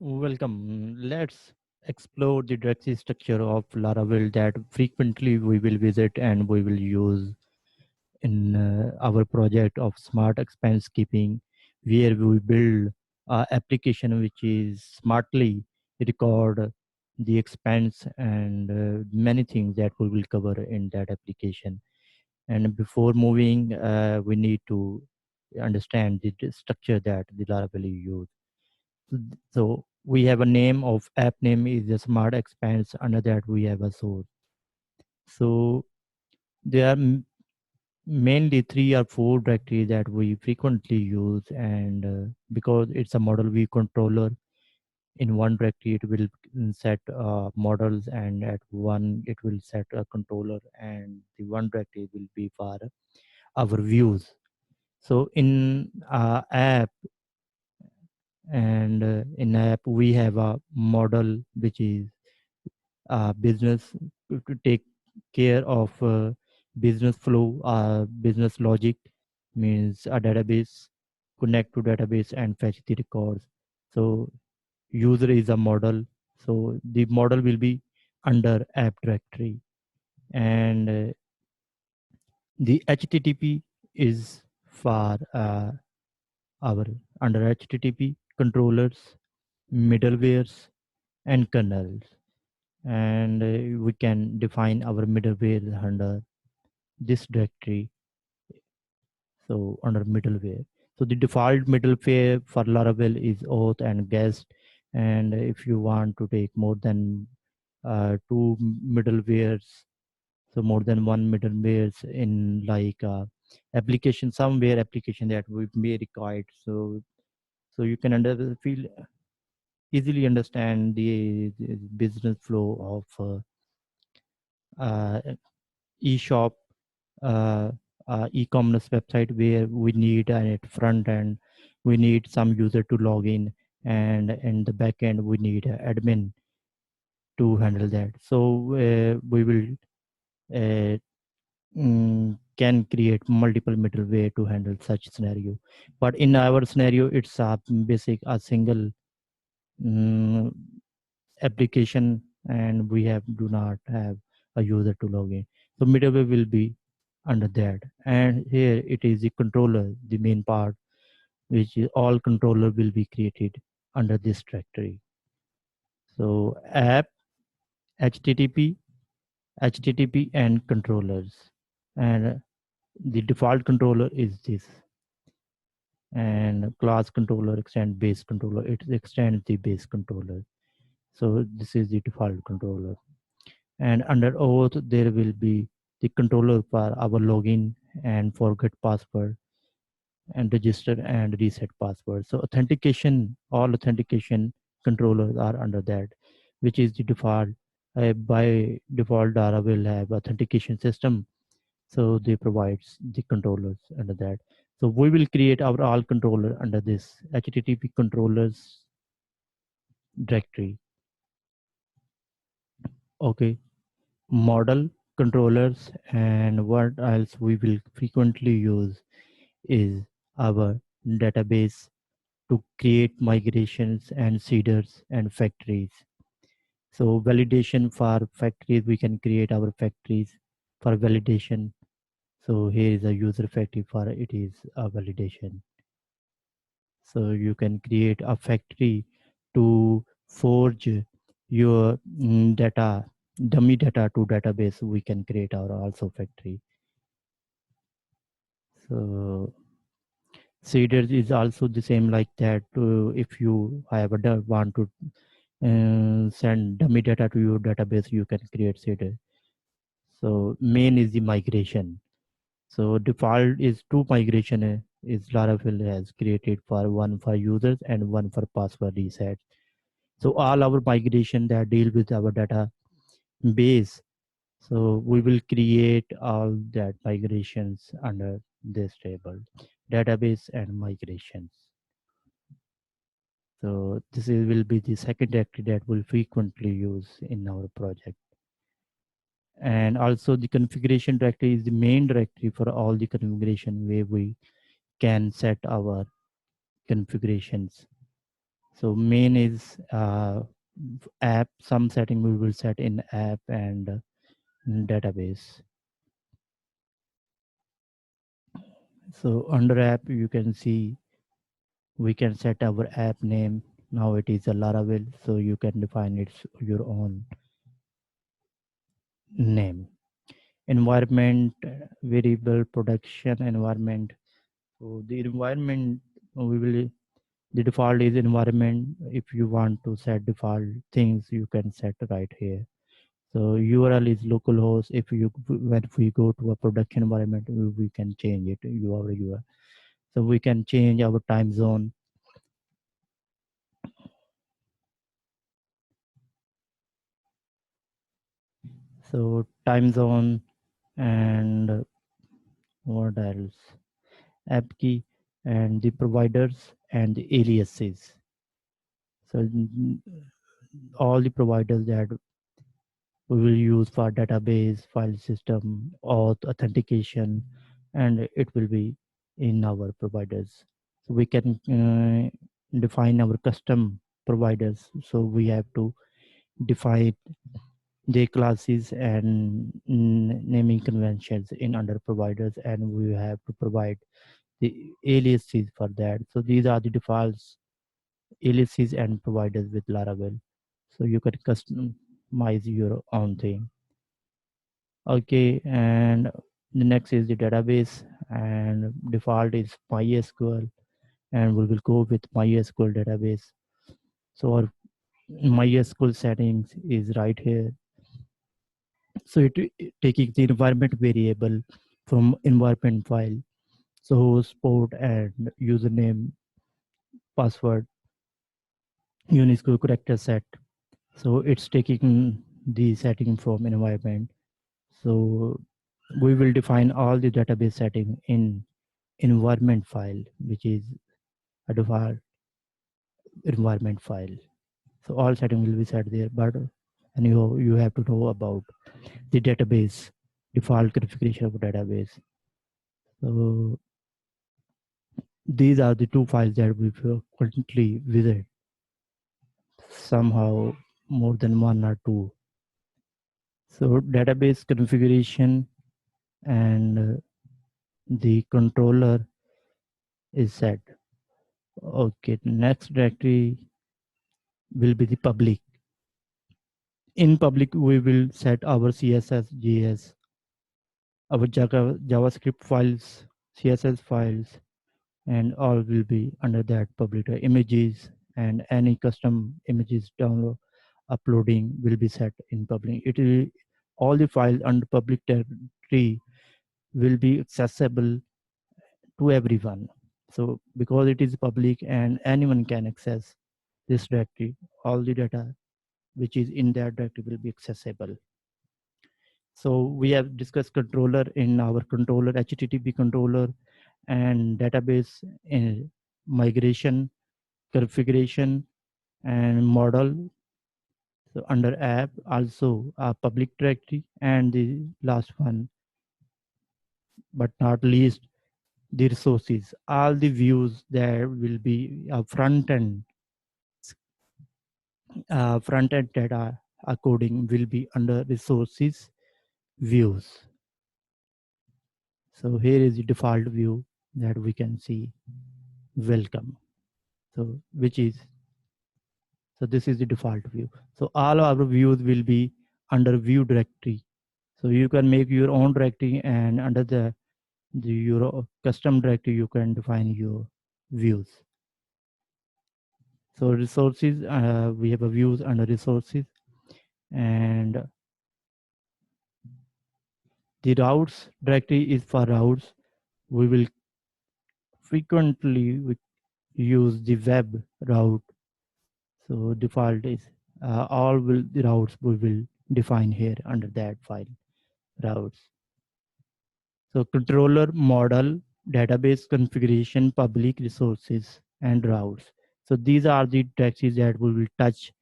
Welcome. Let's explore the directory structure of Laravel that frequently we will visit and we will use in our project of smart expense keeping, where we build a application which is smartly record the expense and many things that we will cover in that application. And before moving, we need to understand the structure that the Laravel use. So we have a name of app name is a smart expands. Under that we have a source. So there are mainly three or four directories that we frequently use, and because it's a model view controller, in one directory it will set models, and at one it will set a controller, and the one directory will be for our views. So in app and in app we have a model which is business to take care of business flow, business logic, means a database, connect to database and fetch the records. So user is a model, so the model will be under app directory. And the http is for our under http controllers, middlewares and kernels. And we can define our middleware under this directory. So under middleware, so the default middleware for Laravel is auth and guest. And if you want to take more than two middlewares, so more than one middlewares in like application, somewhere application that we may require. So you can feel easily understand the business flow of e-shop, uh, e-commerce website where we need a front end, we need some user to log in in the back end we need a admin to handle that. So we will uh, can create multiple middleware to handle such scenario. But in our scenario, it's a basic a single mm, application, and we have do not have a user to log in. So middleware will be under that. And here it is the controller, the main part, which is all controller will be created under this directory. So app, http, http and controllers. And the default controller is this. And class controller extend base controller, it extends the base controller. So this is the default controller. And under auth there will be the controller for our login and forget password and register and reset password. So authentication, all authentication controllers are under that, which is the default. By default, Dara will have authentication system, so they provides the controllers under that. So we will create our all controller under this HTTP controllers directory. Okay, model controllers, and what else we will frequently use is our database to create migrations and seeders and factories. So validation for factories, we can create our factories for validation. So here is a user factory for it is a validation. So you can create a factory to forge your data, dummy data to database. We can create our also factory. So seeders is also the same like that. If you have a want to send dummy data to your database, you can create seeder. So main is the migration. So default is two migration is Laravel has created for one for users and one for password reset. So all our migration that deal with our data base. So we will create all that migrations under this table, database and migrations. So this will be the second directory that we'll frequently use in our project. And also the configuration directory is the main directory for all the configuration where we can set our configurations. So main is app. Some setting we will set in app and database. So under app, you can see we can set our app name. Now it is a Laravel, so you can define its your own name. Environment, variable production environment. So the environment we will the default is environment. If you want to set default things, you can set right here. So URL is localhost. If you when we go to a production environment, we can change it URL. So we can change our time zone. So time zone and what else? App key and the providers and the aliases. So all the providers that we will use for database, file system, auth, authentication, and it will be in our providers. So we can define our custom providers. So we have to define the classes and naming conventions in under providers, and we have to provide the aliases for that. So these are the defaults, aliases and providers with Laravel. So you can customize your own thing. Okay, and the next is the database, and default is MySQL, and we will go with MySQL database. So our MySQL settings is right here. So it taking the environment variable from environment file. So host, port, and username, password, Unisco character set. So it's taking the setting from environment. So we will define all the database setting in environment file, which is a default environment file. So all setting will be set there, but and you have to know about the database default configuration of database. So these are the two files that we frequently visit, somehow more than one or two. So database configuration and the controller is set. Okay, next directory will be the public. In public, we will set our CSS, JS, our JavaScript files, CSS files, and all will be under that public. Images and any custom images download uploading will be set in public. It will all the files under public directory will be accessible to everyone. So because it is public and anyone can access this directory, all the data which is in that directory will be accessible. So we have discussed controller in our controller, HTTP controller, and database in migration, configuration, and model. So under app, also a public directory, and the last one, but not least, the resources. All the views there will be a front end data according will be under resources views. So here is the default view that we can see. Welcome. So which is so this is the default view. So all our views will be under view directory. So you can make your own directory, and under the your custom directory you can define your views. So resources, we have a views under resources, and the routes directory is for routes. We will frequently use the web route. So default is all will the routes we will define here under that file routes. So controller, model, database configuration, public resources, and routes. So these are the directories that we will touch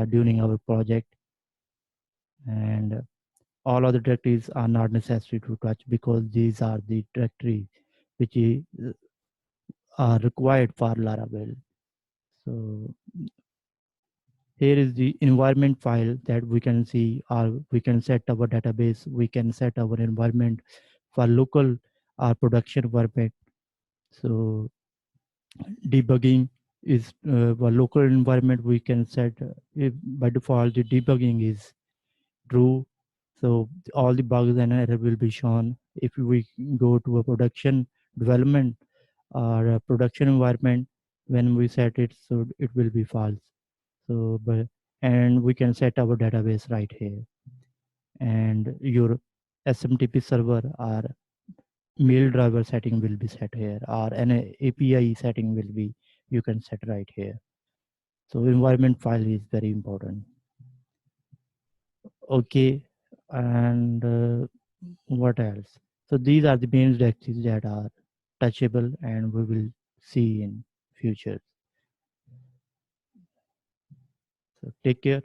during our project, and all other directories are not necessary to touch because these are the directories which are required for Laravel. So here is the environment file that we can see, or we can set our database, we can set our environment for local or production environment. So debugging is for local environment, we can set if by default the debugging is true. So all the bugs and error will be shown. If we go to a production development or a production environment, when we set it, so it will be false. So but and we can set our database right here, and your SMTP server or mail driver setting will be set here, or an API setting will be, you can set right here. So environment file is very important. Okay, and what else? So these are the main directories that are touchable and we will see in future. So take care.